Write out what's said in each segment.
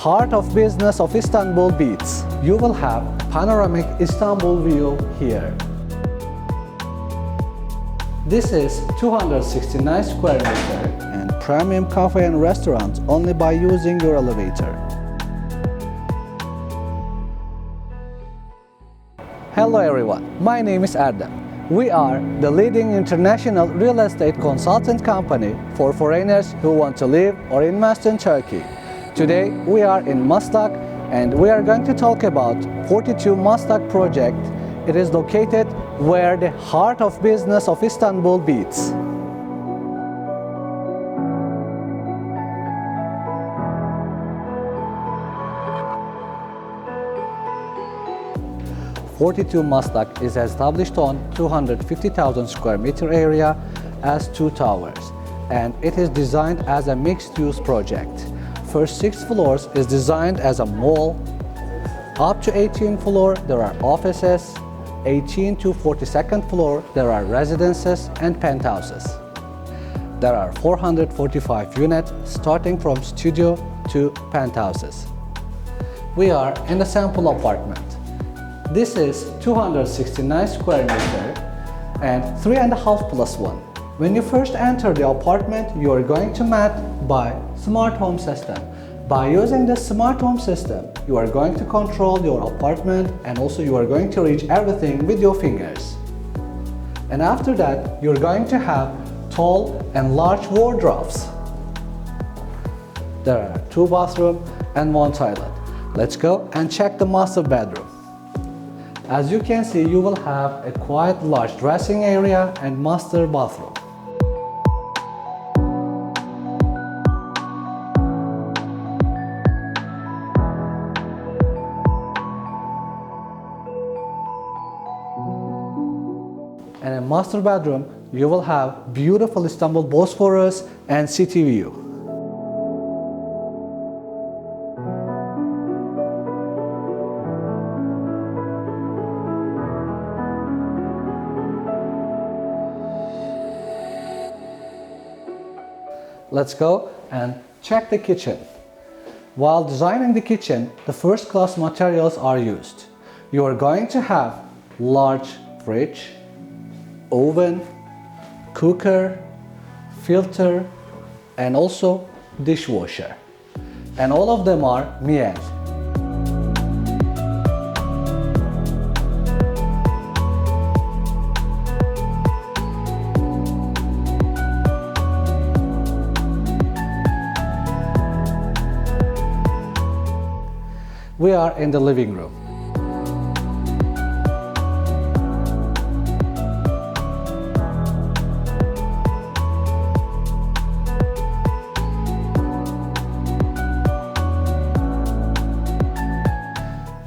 heart of business of Istanbul beats. You will have panoramic Istanbul view here. This is 269 square meter and premium cafe and restaurant only by using your elevator. Hello everyone, my name is Erdem. We are the leading international real estate consultant company for foreigners who want to live or invest in Turkey. Today we are in Maslak and we are going to talk about 42 Maslak project. It is located where the heart of business of Istanbul beats. "42 Maslak is established on 250,000 square meter area as 2 towers, and it is designed as a mixed-use project. First 6 floors is designed as a mall. Up to 18th floor there are offices. 18 to 42nd floor there are residences and penthouses. There are 445 units starting from studio to penthouses. We are in the sample apartment. This is 269 square meter and 3.5 plus 1. When you first enter the apartment, you are going to met by smart home system. By using this smart home system, you are going to control your apartment and also you are going to reach everything with your fingers. And after that, you're going to have tall and large wardrobes. There are 2 bathrooms and 1 toilet. Let's go and check the master bedroom. As you can see, you will have a quite large dressing area and master bathroom. And in master bedroom, you will have beautiful Istanbul Bosphorus and city view. Let's go and check the kitchen. While designing the kitchen, the first class materials are used. You are going to have large fridge, oven, cooker, filter, and also dishwasher. And all of them are miel. We are in the living room.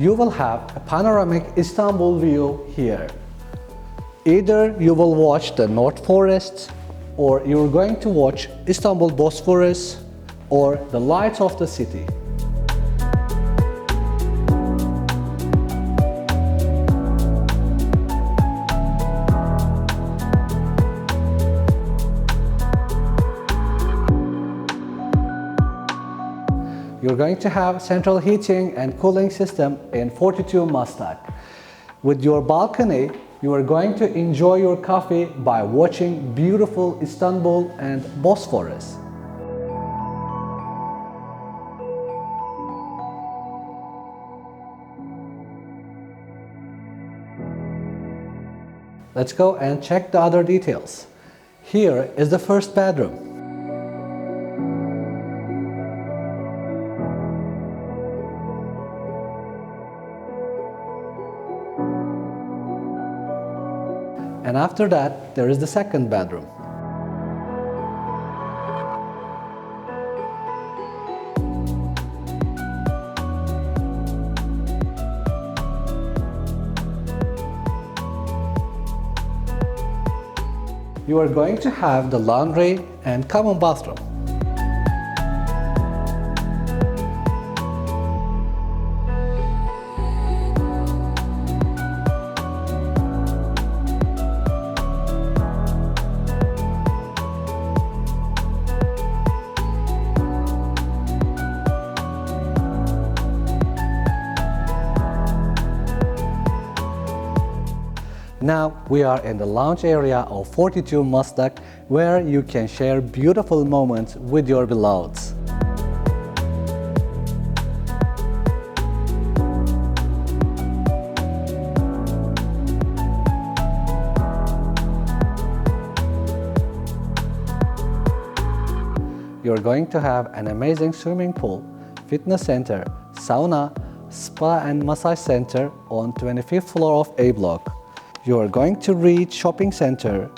You will have a panoramic Istanbul view here. Either you will watch the North Forest, or you're going to watch Istanbul Bosphorus, or the lights of the city. You're going to have central heating and cooling system in 42 Maslak. With your balcony, you are going to enjoy your coffee by watching beautiful Istanbul and Bosphorus. Let's go and check the other details. Here is the first bedroom. And after that, there is the second bedroom. You are going to have the laundry and common bathroom. Now we are in the lounge area of 42 Maslak, where you can share beautiful moments with your beloveds. You're going to have an amazing swimming pool, fitness center, sauna, spa and massage center on 25th floor of A block. You are going to reach shopping center,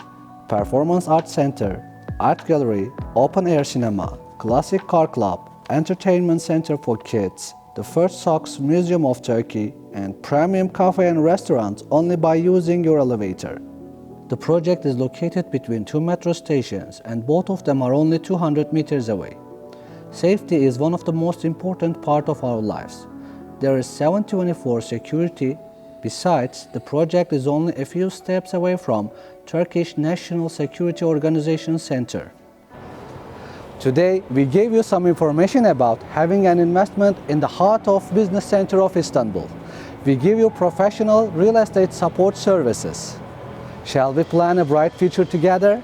performance art center, art gallery, open air cinema, classic car club, entertainment center for kids, the first socks museum of Turkey, and premium cafe and restaurants only by using your elevator. The project is located between two metro stations and both of them are only 200 meters away. Safety is one of the most important part of our lives. There is 7/24 security. Besides, the project is only a few steps away from Turkish National Security Organization Center. Today, we gave you some information about having an investment in the heart of business center of Istanbul. We give you professional real estate support services. Shall we plan a bright future together?